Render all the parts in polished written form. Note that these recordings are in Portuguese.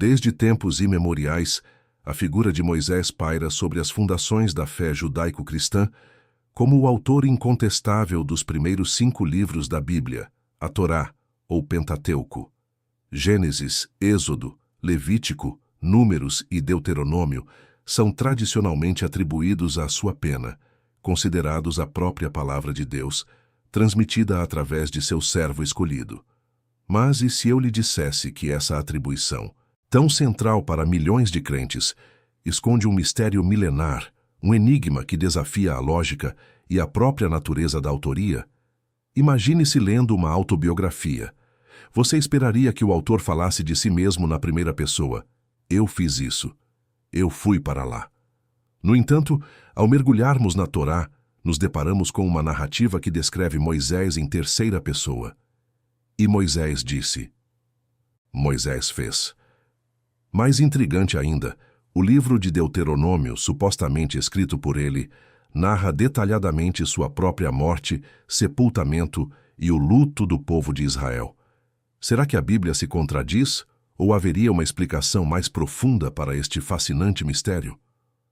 Desde tempos imemoriais, a figura de Moisés paira sobre as fundações da fé judaico-cristã como o autor incontestável dos primeiros 5 livros da Bíblia, a Torá, ou Pentateuco. Gênesis, Êxodo, Levítico, Números e Deuteronômio são tradicionalmente atribuídos à sua pena, considerados a própria palavra de Deus, transmitida através de seu servo escolhido. Mas e se eu lhe dissesse que essa atribuição, tão central para milhões de crentes, esconde um mistério milenar, um enigma que desafia a lógica e a própria natureza da autoria? Imagine-se lendo uma autobiografia. Você esperaria que o autor falasse de si mesmo na primeira pessoa. Eu fiz isso. Eu fui para lá. No entanto, ao mergulharmos na Torá, nos deparamos com uma narrativa que descreve Moisés em terceira pessoa. E Moisés disse. Moisés fez. Mais intrigante ainda, o livro de Deuteronômio, supostamente escrito por ele, narra detalhadamente sua própria morte, sepultamento e o luto do povo de Israel. Será que a Bíblia se contradiz ou haveria uma explicação mais profunda para este fascinante mistério?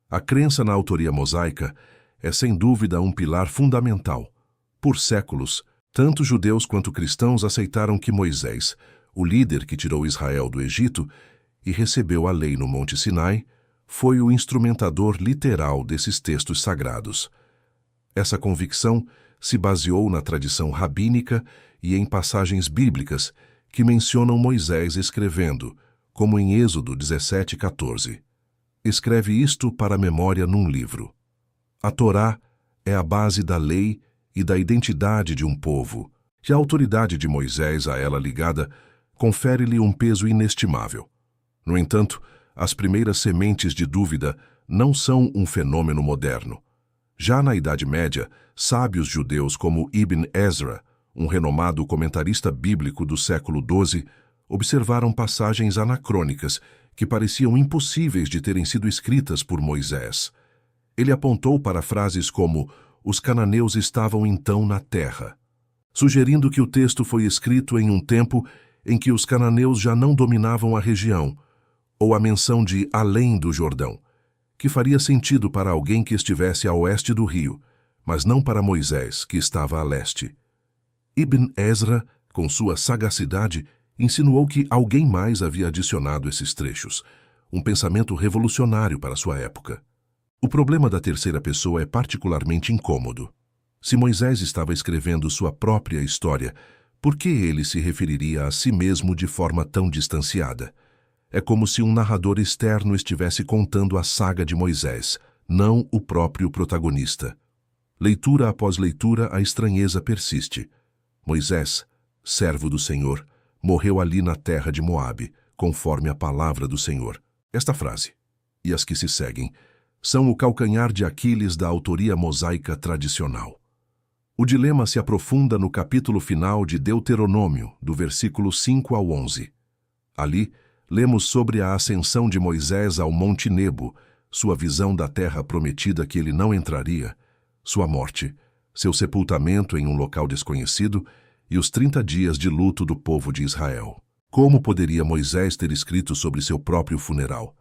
A crença na autoria mosaica é sem dúvida um pilar fundamental. Por séculos, tanto judeus quanto cristãos aceitaram que Moisés, o líder que tirou Israel do Egito e recebeu a lei no Monte Sinai, foi o instrumentador literal desses textos sagrados. Essa convicção se baseou na tradição rabínica e em passagens bíblicas que mencionam Moisés escrevendo, como em Êxodo 17:14. Escreve isto para a memória num livro. A Torá é a base da lei e da identidade de um povo, e a autoridade de Moisés a ela ligada confere-lhe um peso inestimável. No entanto, as primeiras sementes de dúvida não são um fenômeno moderno. Já na Idade Média, sábios judeus como Ibn Ezra, um renomado comentarista bíblico do século XII, observaram passagens anacrônicas que pareciam impossíveis de terem sido escritas por Moisés. Ele apontou para frases como "os cananeus estavam então na terra", sugerindo que o texto foi escrito em um tempo em que os cananeus já não dominavam a região, ou a menção de além do Jordão, que faria sentido para alguém que estivesse a oeste do rio, mas não para Moisés, que estava a leste. Ibn Ezra, com sua sagacidade, insinuou que alguém mais havia adicionado esses trechos, um pensamento revolucionário para sua época. O problema da terceira pessoa é particularmente incômodo. Se Moisés estava escrevendo sua própria história, por que ele se referiria a si mesmo de forma tão distanciada? É como se um narrador externo estivesse contando a saga de Moisés, não o próprio protagonista. Leitura após leitura, a estranheza persiste. Moisés, servo do Senhor, morreu ali na terra de Moabe, conforme a palavra do Senhor. Esta frase, e as que se seguem, são o calcanhar de Aquiles da autoria mosaica tradicional. O dilema se aprofunda no capítulo final de Deuteronômio, do versículo 5 ao 11. Ali, lemos sobre a ascensão de Moisés ao Monte Nebo, sua visão da terra prometida que ele não entraria, sua morte, seu sepultamento em um local desconhecido e os 30 dias de luto do povo de Israel. Como poderia Moisés ter escrito sobre seu próprio funeral?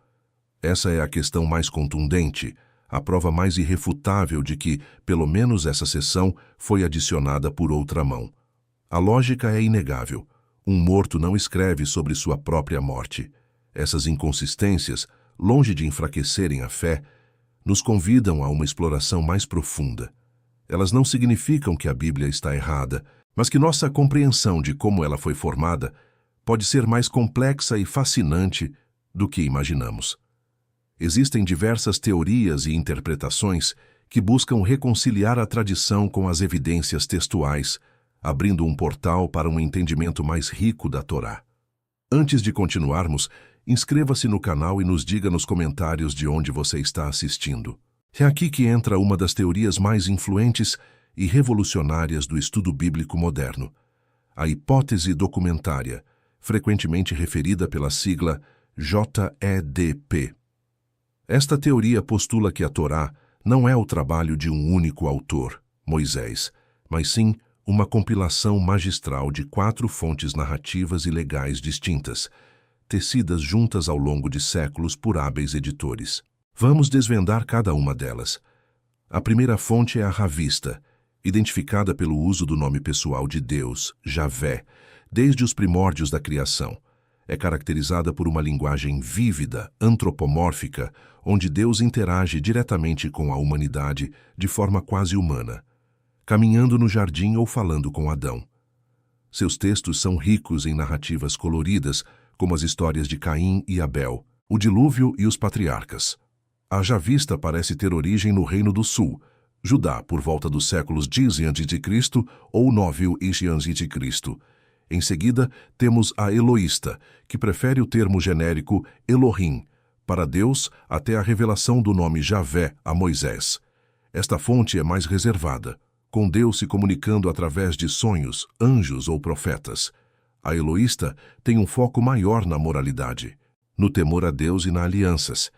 Essa é a questão mais contundente, a prova mais irrefutável de que, pelo menos essa seção, foi adicionada por outra mão. A lógica é inegável. Um morto não escreve sobre sua própria morte. Essas inconsistências, longe de enfraquecerem a fé, nos convidam a uma exploração mais profunda. Elas não significam que a Bíblia está errada, mas que nossa compreensão de como ela foi formada pode ser mais complexa e fascinante do que imaginamos. Existem diversas teorias e interpretações que buscam reconciliar a tradição com as evidências textuais, abrindo um portal para um entendimento mais rico da Torá. Antes de continuarmos, inscreva-se no canal e nos diga nos comentários de onde você está assistindo. É aqui que entra uma das teorias mais influentes e revolucionárias do estudo bíblico moderno, a hipótese documentária, frequentemente referida pela sigla JEDP. Esta teoria postula que a Torá não é o trabalho de um único autor, Moisés, mas sim uma compilação magistral de 4 fontes narrativas e legais distintas, tecidas juntas ao longo de séculos por hábeis editores. Vamos desvendar cada uma delas. A primeira fonte é a Ravista, identificada pelo uso do nome pessoal de Deus, Javé, desde os primórdios da criação. É caracterizada por uma linguagem vívida, antropomórfica, onde Deus interage diretamente com a humanidade de forma quase humana, caminhando no jardim ou falando com Adão. Seus textos são ricos em narrativas coloridas, como as histórias de Caim e Abel, o dilúvio e os patriarcas. A Javista parece ter origem no Reino do Sul, Judá, por volta dos séculos X a.C. ou 9 a.C. Em seguida, temos a Eloísta, que prefere o termo genérico Elohim, para Deus até a revelação do nome Javé a Moisés. Esta fonte é mais reservada, com Deus se comunicando através de sonhos, anjos ou profetas. A Eloísta tem um foco maior na moralidade, no temor a Deus e nas alianças,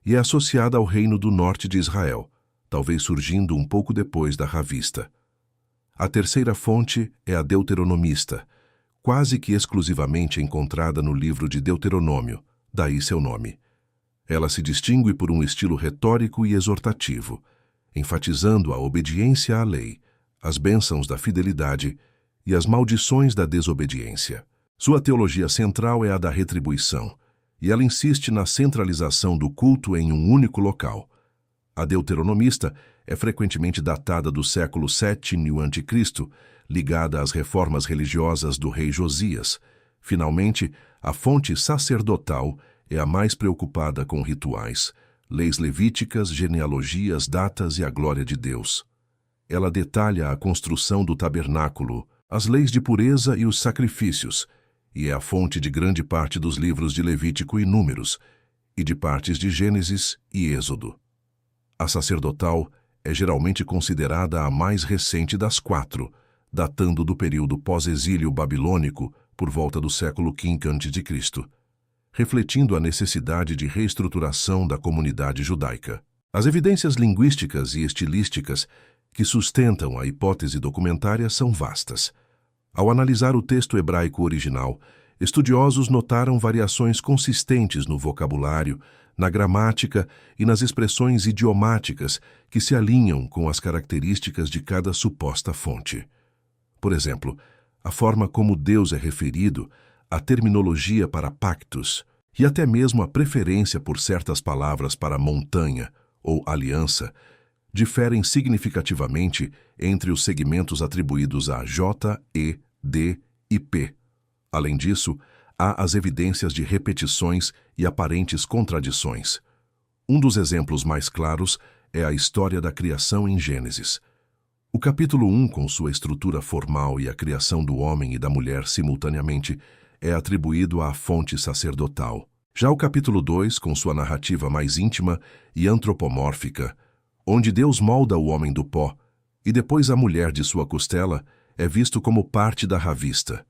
e é associada ao reino do norte de Israel, talvez surgindo um pouco depois da Ravista. A terceira fonte é a Deuteronomista, quase que exclusivamente encontrada no livro de Deuteronômio, daí seu nome. Ela se distingue por um estilo retórico e exortativo, enfatizando a obediência à lei, as bênçãos da fidelidade e as maldições da desobediência. Sua teologia central é a da retribuição, e ela insiste na centralização do culto em um único local. A Deuteronomista é frequentemente datada do século VII a.C., ligada às reformas religiosas do rei Josias. Finalmente, a fonte sacerdotal é a mais preocupada com rituais, leis levíticas, genealogias, datas e a glória de Deus. Ela detalha a construção do tabernáculo, as leis de pureza e os sacrifícios, e é a fonte de grande parte dos livros de Levítico e Números, e de partes de Gênesis e Êxodo. A sacerdotal é geralmente considerada a mais recente das quatro, datando do período pós-exílio babilônico por volta do século V a.C., refletindo a necessidade de reestruturação da comunidade judaica. As evidências linguísticas e estilísticas que sustentam a hipótese documentária são vastas. Ao analisar o texto hebraico original, estudiosos notaram variações consistentes no vocabulário, na gramática e nas expressões idiomáticas que se alinham com as características de cada suposta fonte. Por exemplo, a forma como Deus é referido, a terminologia para pactos e até mesmo a preferência por certas palavras para montanha ou aliança diferem significativamente entre os segmentos atribuídos a J, E, D e P. Além disso, há as evidências de repetições e aparentes contradições. Um dos exemplos mais claros é a história da criação em Gênesis. O capítulo 1, com sua estrutura formal e a criação do homem e da mulher simultaneamente, é atribuído à fonte sacerdotal. Já o capítulo 2, com sua narrativa mais íntima e antropomórfica, onde Deus molda o homem do pó e depois a mulher de sua costela, é visto como parte da Ravista.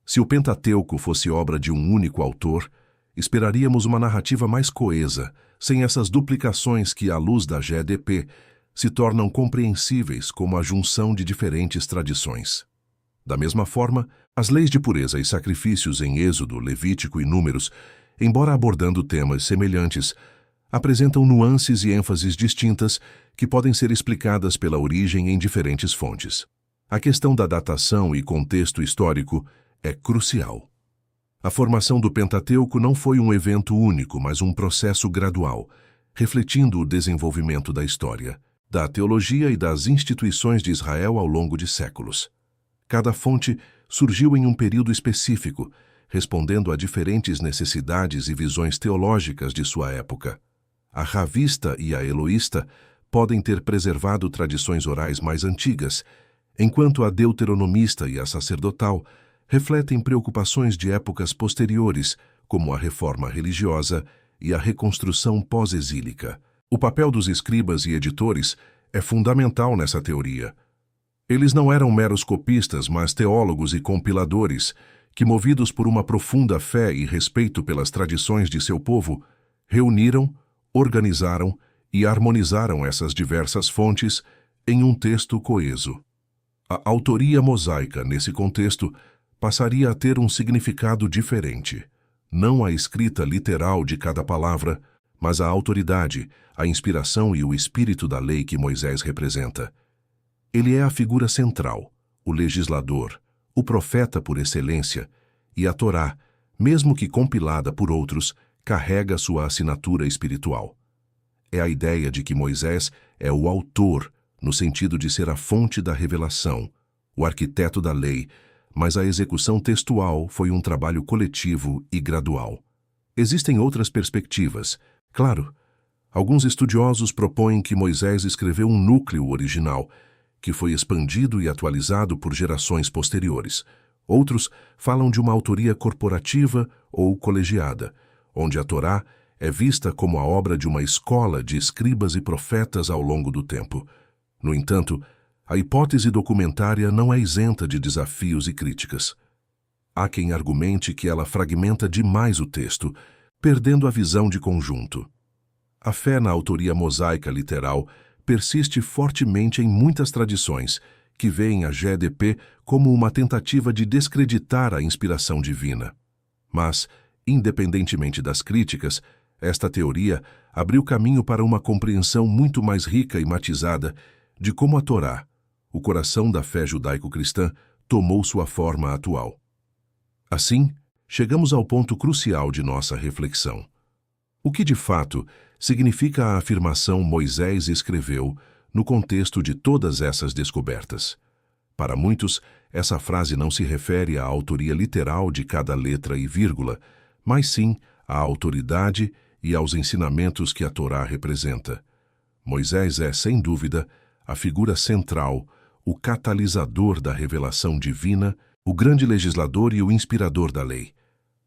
Se o Pentateuco fosse obra de um único autor, esperaríamos uma narrativa mais coesa, sem essas duplicações que, à luz da GDP, se tornam compreensíveis como a junção de diferentes tradições. Da mesma forma, as leis de pureza e sacrifícios em Êxodo, Levítico e Números, embora abordando temas semelhantes, apresentam nuances e ênfases distintas que podem ser explicadas pela origem em diferentes fontes. A questão da datação e contexto histórico é crucial. A formação do Pentateuco não foi um evento único, mas um processo gradual, refletindo o desenvolvimento da história, da teologia e das instituições de Israel ao longo de séculos. Cada fonte surgiu em um período específico, respondendo a diferentes necessidades e visões teológicas de sua época. A Ravista e a Eloísta podem ter preservado tradições orais mais antigas, enquanto a Deuteronomista e a sacerdotal refletem preocupações de épocas posteriores, como a reforma religiosa e a reconstrução pós-exílica. O papel dos escribas e editores é fundamental nessa teoria. Eles não eram meros copistas, mas teólogos e compiladores, que, movidos por uma profunda fé e respeito pelas tradições de seu povo, reuniram, organizaram e harmonizaram essas diversas fontes em um texto coeso. A autoria mosaica, nesse contexto, passaria a ter um significado diferente. não a escrita literal de cada palavra, mas a autoridade, a inspiração e o espírito da lei que Moisés representa. Ele é a figura central, o legislador, o profeta por excelência, e a Torá, mesmo que compilada por outros, carrega sua assinatura espiritual. É a ideia de que Moisés é o autor, no sentido de ser a fonte da revelação, o arquiteto da lei, mas a execução textual foi um trabalho coletivo e gradual. Existem outras perspectivas. Claro, alguns estudiosos propõem que Moisés escreveu um núcleo original, que foi expandido e atualizado por gerações posteriores. Outros falam de uma autoria corporativa ou colegiada, onde a Torá é vista como a obra de uma escola de escribas e profetas ao longo do tempo. No entanto, a hipótese documentária não é isenta de desafios e críticas. Há quem argumente que ela fragmenta demais o texto, perdendo a visão de conjunto. A fé na autoria mosaica literal persiste fortemente em muitas tradições, que veem a GDP como uma tentativa de descreditar a inspiração divina. Mas, independentemente das críticas, esta teoria abriu caminho para uma compreensão muito mais rica e matizada de como a Torá, o coração da fé judaico-cristã, tomou sua forma atual. Assim, chegamos ao ponto crucial de nossa reflexão. O que de fato significa a afirmação Moisés escreveu no contexto de todas essas descobertas? Para muitos, essa frase não se refere à autoria literal de cada letra e vírgula, mas sim à autoridade e aos ensinamentos que a Torá representa. Moisés é, sem dúvida, a figura central, o catalisador da revelação divina, o grande legislador e o inspirador da lei.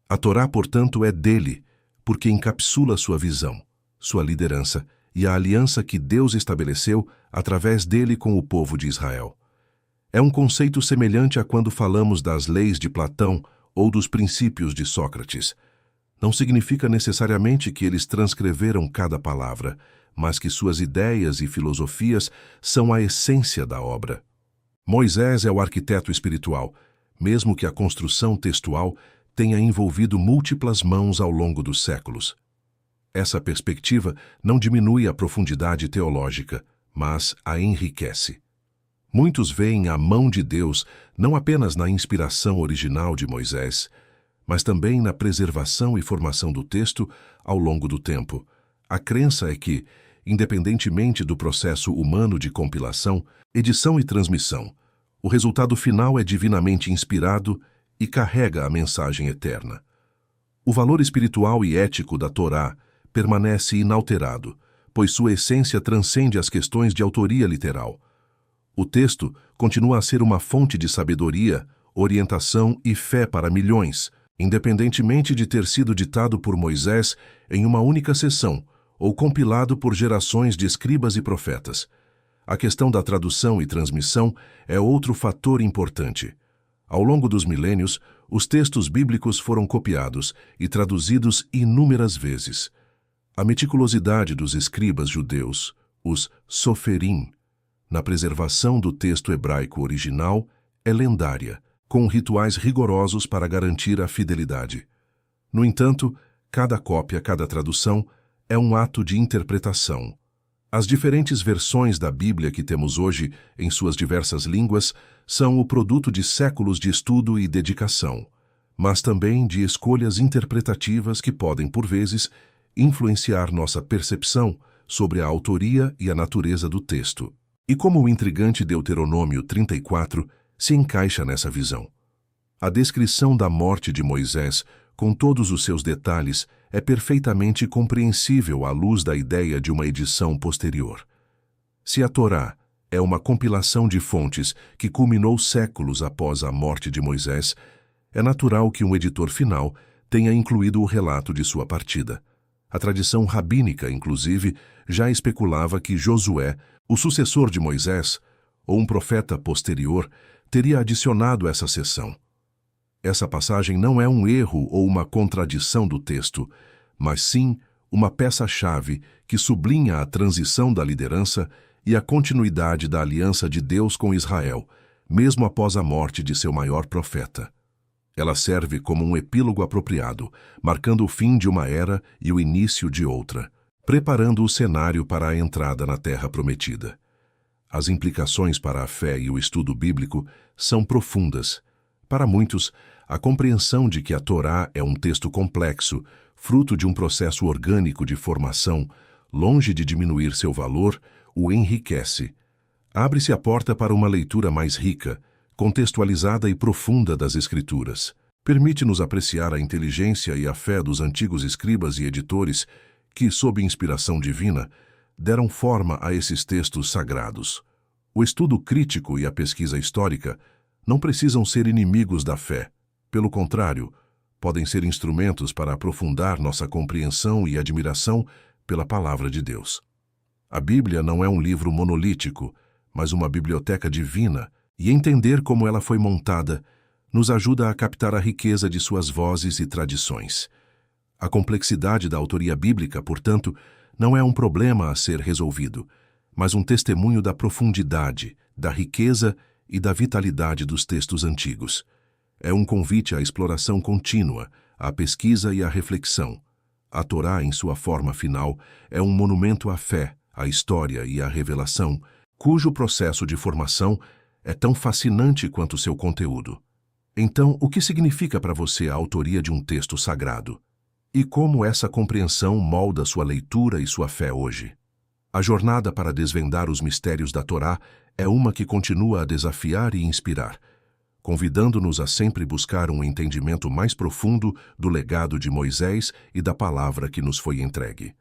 A Torá, portanto, é dele, porque encapsula sua visão, sua liderança e a aliança que Deus estabeleceu através dele com o povo de Israel. É um conceito semelhante a quando falamos das leis de Platão ou dos princípios de Sócrates. Não significa necessariamente que eles transcreveram cada palavra, mas que suas ideias e filosofias são a essência da obra. Moisés é o arquiteto espiritual, mesmo que a construção textual tenha envolvido múltiplas mãos ao longo dos séculos. Essa perspectiva não diminui a profundidade teológica, mas a enriquece. Muitos veem a mão de Deus não apenas na inspiração original de Moisés, mas também na preservação e formação do texto ao longo do tempo. A crença é que, independentemente do processo humano de compilação, edição e transmissão, o resultado final é divinamente inspirado e carrega a mensagem eterna. O valor espiritual e ético da Torá permanece inalterado, pois sua essência transcende as questões de autoria literal. O texto continua a ser uma fonte de sabedoria, orientação e fé para milhões, independentemente de ter sido ditado por Moisés em uma única sessão ou compilado por gerações de escribas e profetas. A questão da tradução e transmissão é outro fator importante. Ao longo dos milênios, os textos bíblicos foram copiados e traduzidos inúmeras vezes. A meticulosidade dos escribas judeus, os soferim, na preservação do texto hebraico original é lendária, com rituais rigorosos para garantir a fidelidade. No entanto, cada cópia, cada tradução, é um ato de interpretação. As diferentes versões da Bíblia que temos hoje, em suas diversas línguas, são o produto de séculos de estudo e dedicação, mas também de escolhas interpretativas que podem, por vezes, influenciar nossa percepção sobre a autoria e a natureza do texto. E como o intrigante Deuteronômio 34 se encaixa nessa visão? A descrição da morte de Moisés, com todos os seus detalhes, é perfeitamente compreensível à luz da ideia de uma edição posterior. Se a Torá é uma compilação de fontes que culminou séculos após a morte de Moisés, é natural que um editor final tenha incluído o relato de sua partida. A tradição rabínica, inclusive, já especulava que Josué, o sucessor de Moisés, ou um profeta posterior, teria adicionado essa seção. Essa passagem não é um erro ou uma contradição do texto, mas sim uma peça-chave que sublinha a transição da liderança e a continuidade da aliança de Deus com Israel, mesmo após a morte de seu maior profeta. Ela serve como um epílogo apropriado, marcando o fim de uma era e o início de outra, preparando o cenário para a entrada na Terra Prometida. As implicações para a fé e o estudo bíblico são profundas. Para muitos, a compreensão de que a Torá é um texto complexo, fruto de um processo orgânico de formação, longe de diminuir seu valor, o enriquece. Abre-se a porta para uma leitura mais rica, contextualizada e profunda das Escrituras. Permite-nos apreciar a inteligência e a fé dos antigos escribas e editores que, sob inspiração divina, deram forma a esses textos sagrados. O estudo crítico e a pesquisa histórica não precisam ser inimigos da fé. Pelo contrário, podem ser instrumentos para aprofundar nossa compreensão e admiração pela Palavra de Deus. A Bíblia não é um livro monolítico, mas uma biblioteca divina, e entender como ela foi montada nos ajuda a captar a riqueza de suas vozes e tradições. A complexidade da autoria bíblica, portanto, não é um problema a ser resolvido, mas um testemunho da profundidade, da riqueza e da vitalidade dos textos antigos. É um convite à exploração contínua, à pesquisa e à reflexão. A Torá, em sua forma final, é um monumento à fé, à história e à revelação, cujo processo de formação é tão fascinante quanto seu conteúdo. Então, o que significa para você a autoria de um texto sagrado? E como essa compreensão molda sua leitura e sua fé hoje? A jornada para desvendar os mistérios da Torá é uma que continua a desafiar e inspirar, convidando-nos a sempre buscar um entendimento mais profundo do legado de Moisés e da palavra que nos foi entregue.